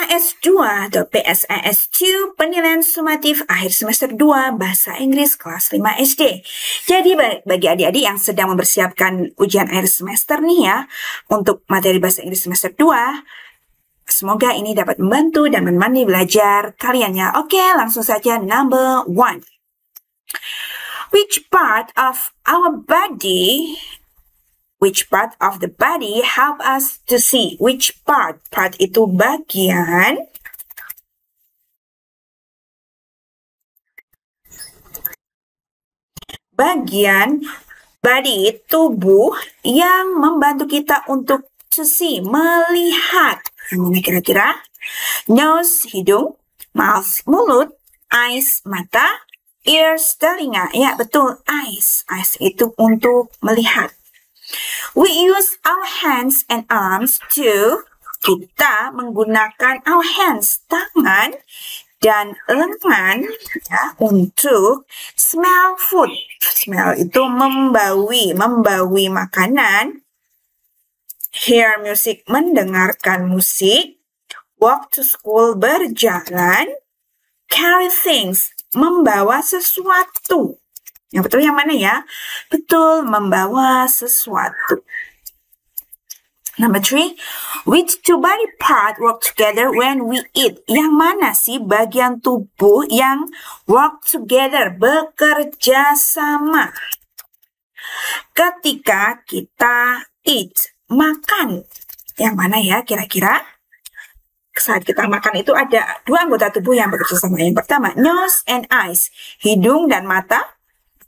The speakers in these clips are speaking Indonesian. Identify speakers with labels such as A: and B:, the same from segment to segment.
A: PSAS 2 atau PSAS 2 penilaian sumatif akhir semester 2 Bahasa Inggris kelas 5 SD. Jadi bagi adik-adik yang sedang mempersiapkan ujian akhir semester nih ya, untuk materi Bahasa Inggris semester 2, semoga ini dapat membantu dan menemani belajar kalian ya. Oke, langsung saja number 1. Which part of the body help us to see? Which part? Part itu bagian. Bagian body, tubuh yang membantu kita untuk to see, melihat. Yang mana kira-kira? Nose, hidung. Mouth, mulut. Eyes, mata. Ears, telinga. Ya, betul. Eyes. Eyes itu untuk melihat. We use our hands and arms to, kita menggunakan our hands, tangan dan lengan ya, untuk smell food. Smell itu membawi makanan. Hear music, mendengarkan musik. Walk to school, berjalan. Carry things, membawa sesuatu. Yang betul yang mana ya? Betul, membawa sesuatu. Number 3, which two body part work together when we eat? Yang mana sih bagian tubuh yang work together, bekerja sama? Ketika kita eat, makan. Yang mana ya kira-kira? Saat kita makan itu ada dua anggota tubuh yang bekerja sama. Yang pertama, nose and eyes, hidung dan mata.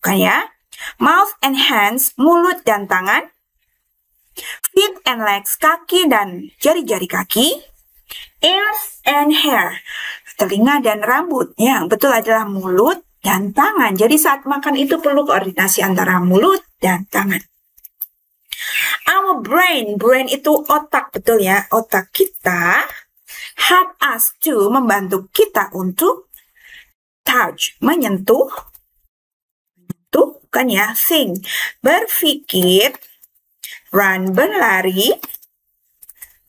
A: Bukan ya? Mouth and hands, mulut dan tangan. Feet and legs, kaki dan jari-jari kaki. Ears and hair, telinga dan rambut. Yang betul adalah mulut dan tangan. Jadi saat makan itu perlu koordinasi antara mulut dan tangan. Our brain, brain itu otak, betul ya? Otak kita help us to, membantu kita untuk touch, menyentuh. Menyentuh, bukan ya? Think, berpikir. Run, berlari.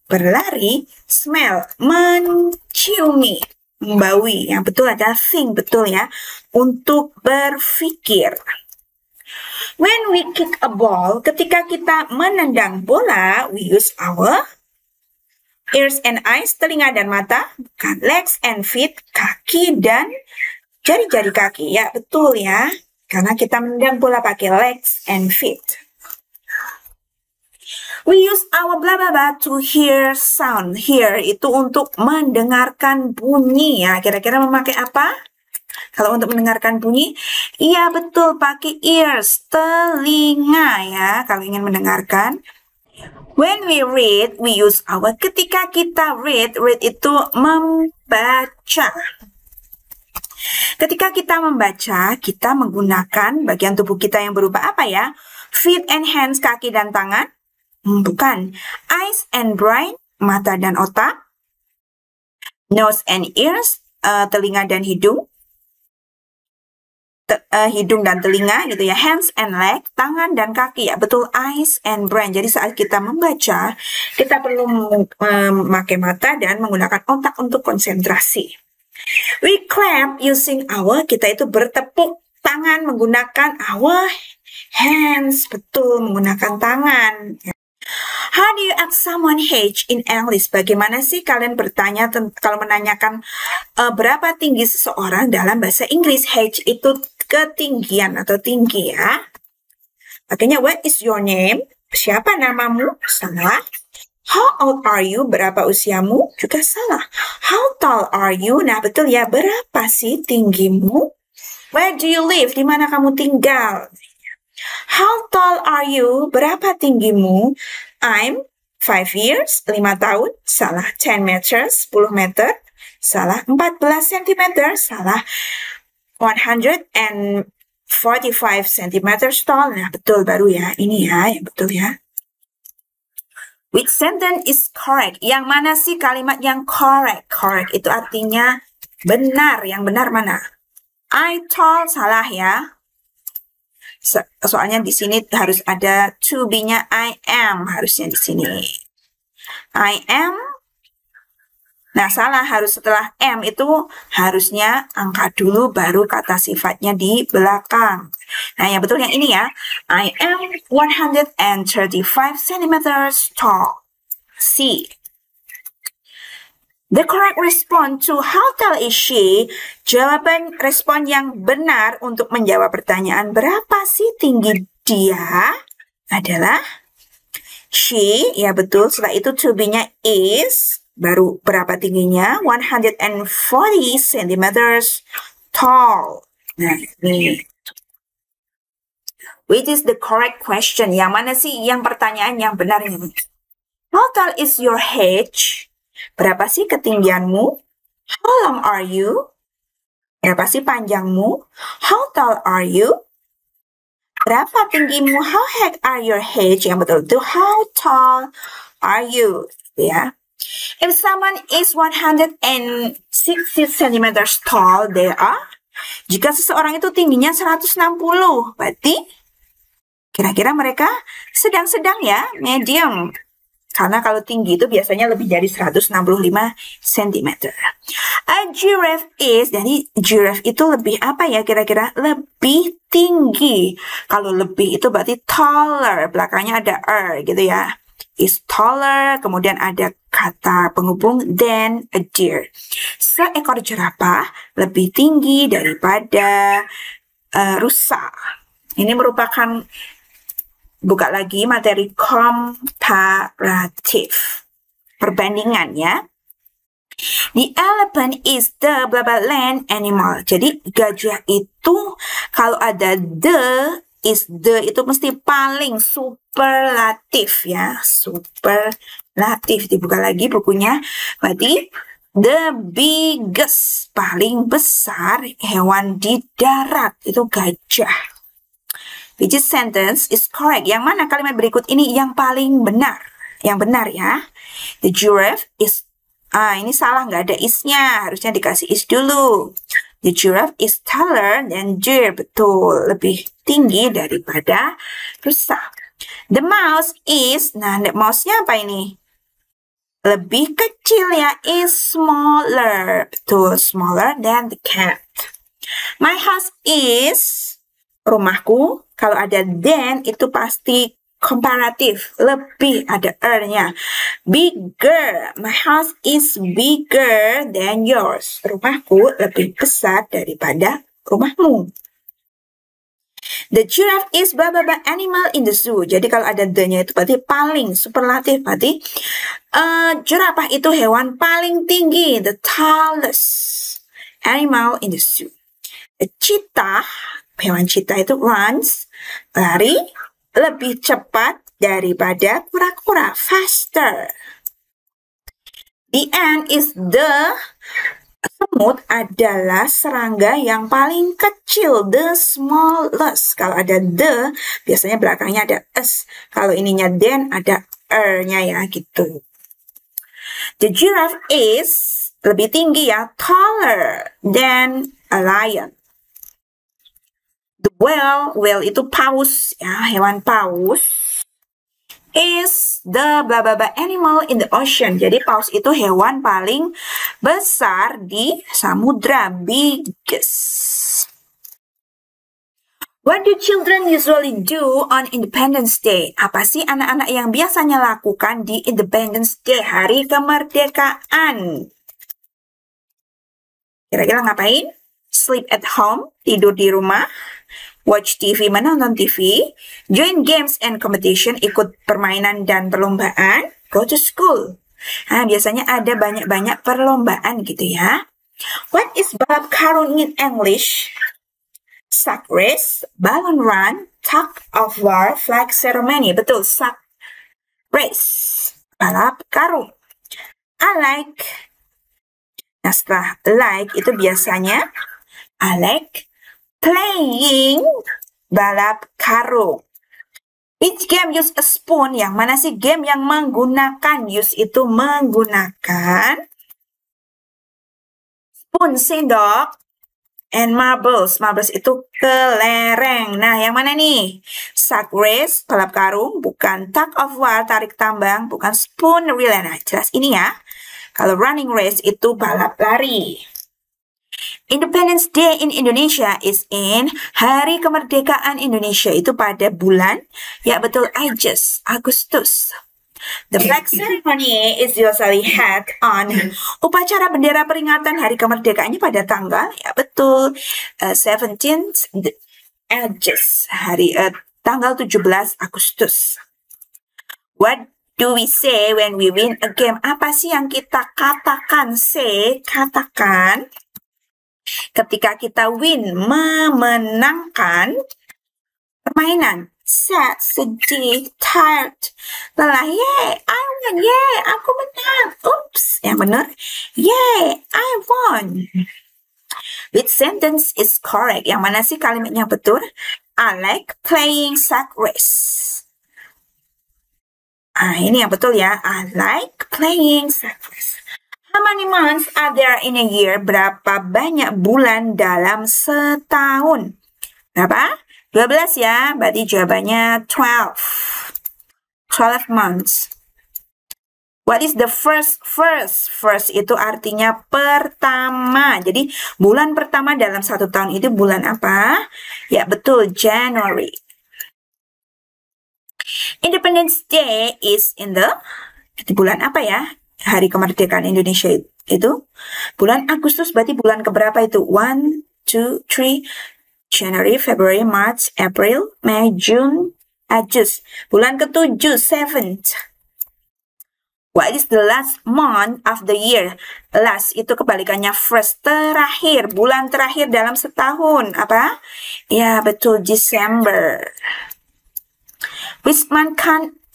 A: Berlari. Smell, menciumi, membawi. Yang betul adalah think, betul ya? Untuk berpikir. When we kick a ball, ketika kita menendang bola, we use our ears and eyes, telinga dan mata. Bukan. Legs and feet, kaki dan jari-jari kaki. Ya, betul ya. Karena kita menendang bola pakai legs and feet. We use our blah blah blah to hear sound. Hear itu untuk mendengarkan bunyi ya. Kira-kira memakai apa? Kalau untuk mendengarkan bunyi, iya betul pakai ears, telinga ya. Kalau ingin mendengarkan. When we read, we use our. Ketika kita read itu membaca. Ketika kita membaca, kita menggunakan bagian tubuh kita yang berupa apa ya? Feet and hands, kaki dan tangan. Bukan. Eyes and brain, mata dan otak. Nose and ears, telinga dan hidung. Hidung dan telinga gitu ya. Hands and leg, tangan dan kaki ya. Betul, eyes and brain. Jadi saat kita membaca, kita perlu memakai mata dan menggunakan otak untuk konsentrasi. We clap using our, kita itu bertepuk tangan menggunakan our hands. Betul, menggunakan tangan. How do you ask someone age in English? Bagaimana sih kalian bertanya kalau menanyakan berapa tinggi seseorang dalam bahasa Inggris? Age itu ketinggian atau tinggi ya. Makanya what is your name? Siapa namamu? Salah. How old are you? Berapa usiamu? Juga salah. How tall are you? Nah betul ya, berapa sih tinggimu? Where do you live? Di mana kamu tinggal? How tall are you? Berapa tinggimu? I'm 5 years, 5 tahun. Salah. 10 meters, 10 meter. Salah. 14 cm. Salah. 145 cm tall. Nah, betul baru ya. Ini ya, yang betul ya. Which sentence is correct? Yang mana sih kalimat yang correct? Correct itu artinya benar. Yang benar mana? I tall, salah ya. Soalnya di sini harus ada to be-nya I am, harusnya di sini. I am Nah, salah, harus setelah M itu harusnya angkat dulu baru kata sifatnya di belakang. Nah, yang betul yang ini ya. I am 135 centimeters tall. C. The correct response to how tall is she? Jawaban respon yang benar untuk menjawab pertanyaan berapa sih tinggi dia adalah she, ya betul. Setelah itu to be-nya is, baru berapa tingginya? 140 centimeters tall. Nah, ini. Which is the correct question? Yang mana sih yang pertanyaan yang benar ini? How tall is your height? Berapa sih ketinggianmu? How long are you? Berapa sih panjangmu? How tall are you? Berapa tinggimu? How high are your height? Yang betul itu how tall are you? Ya. If someone is 160 centimeters tall, they are. Jika seseorang itu tingginya 160, berarti kira-kira mereka sedang-sedang ya, medium. Karena kalau tinggi itu biasanya lebih dari 165 cm. A giraffe is, jadi giraffe itu lebih apa ya kira-kira? Lebih tinggi. Kalau lebih itu berarti taller, belakangnya ada gitu ya. Is taller, kemudian ada kata penghubung than a deer. Seekor jerapah lebih tinggi daripada rusa. Ini merupakan, buka lagi materi komparatif, perbandingan ya. The elephant is the blah blah land animal. Jadi gajah itu kalau ada the itu mesti paling superlatif ya, superlatif. Dibuka lagi bukunya. Berarti the biggest, paling besar hewan di darat itu gajah. Which sentence is correct? Yang mana kalimat berikut ini yang paling benar? Yang benar ya. The giraffe is, ini salah, nggak ada is-nya. Harusnya dikasih is dulu. The giraffe is taller than deer. Betul, lebih tinggi daripada rusa. The mouse is, nah mouse-nya apa ini? Lebih kecil ya, is smaller. Betul, smaller than the cat. My house is, rumahku. Kalau ada than itu pasti komparatif, lebih ada nya. Bigger, my house is bigger than yours. Rumahku lebih besar daripada rumahmu. The giraffe is blah blah blah animal in the zoo. Jadi kalau ada the-nya itu berarti paling, superlatif, berarti jerapah itu hewan paling tinggi, the tallest animal in the zoo. The cheetah, hewan cheetah itu runs, lari, lebih cepat daripada kura-kura, faster. The ant is the, semut adalah serangga yang paling kecil, the smallest. Kalau ada the, biasanya belakangnya ada s. Kalau ininya then ada nya ya, gitu. The giraffe is, lebih tinggi ya, taller than a lion. The whale itu paus ya, hewan paus. Is the blah blah blah animal in the ocean. Jadi paus itu hewan paling besar di samudra, biggest. What do children usually do on Independence Day? Apa sih anak-anak yang biasanya lakukan di Independence Day, hari kemerdekaan? Kira-kira ngapain? Sleep at home, tidur di rumah. Watch TV, menonton TV. Join games and competition, ikut permainan dan perlombaan. Go to school. Nah, biasanya ada banyak-banyak perlombaan gitu ya. What is balap karung in English? Sack race, balloon run, tug of war, flag ceremony. Betul, sack race, balap karung. I like. Nah, setelah like itu biasanya I like playing balap karung. Which game use a spoon? Yang mana sih game yang menggunakan? Use itu menggunakan spoon, sendok, and marbles. Marbles itu kelereng. Nah, yang mana nih? Sack race, balap karung, bukan tug of war, tarik tambang, bukan spoon relay. Nah, jelas ini ya. Kalau running race itu balap lari. Independence Day in Indonesia is in Hari Kemerdekaan Indonesia itu pada bulan, ya betul, Agustus. The flag ceremony is usually held on upacara bendera peringatan Hari Kemerdekaannya pada tanggal, ya betul, 17th August, tanggal 17 Agustus. What do we say when we win a game? Apa sih yang kita katakan? Katakan ketika kita win, memenangkan permainan. Sad, sedih, tired, lelah. Yay, I won. Yay, aku menang. Oops, yang benar. Yay, I won. Which sentence is correct? Yang mana sih kalimatnya betul? I like playing sack race. Ini yang betul ya. I like playing sack race. How many months are there in a year? Berapa banyak bulan dalam setahun? Berapa? 12 ya, berarti jawabannya 12. 12 months. What is the first? First itu artinya pertama. Jadi bulan pertama dalam satu tahun itu bulan apa? Ya betul, January. Independence Day is in the bulan apa ya? Hari Kemerdekaan Indonesia itu bulan Agustus, berarti bulan keberapa itu? 1, 2, 3, January, February, March, April, May, June, August. Bulan ke-7, 7th. What is the last month of the year? Last itu kebalikannya first, terakhir, bulan terakhir dalam setahun. Apa? Ya, betul, December. Which month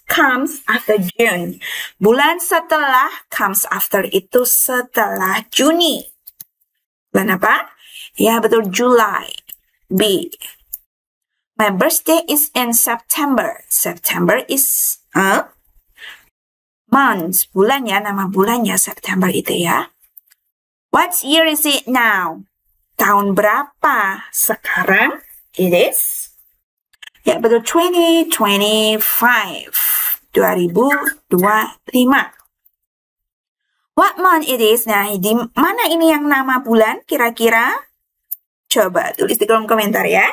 A: comes after June? Bulan setelah comes after itu setelah Juni. Bulan apa? Ya, betul, July. B. My birthday is in September. September is a month. Bulan ya, nama bulannya September itu ya. What year is it now? Tahun berapa sekarang? It is, ya betul, 2025. 2025. What month it is? Nah, di mana ini yang nama bulan kira-kira? Coba tulis di kolom komentar ya.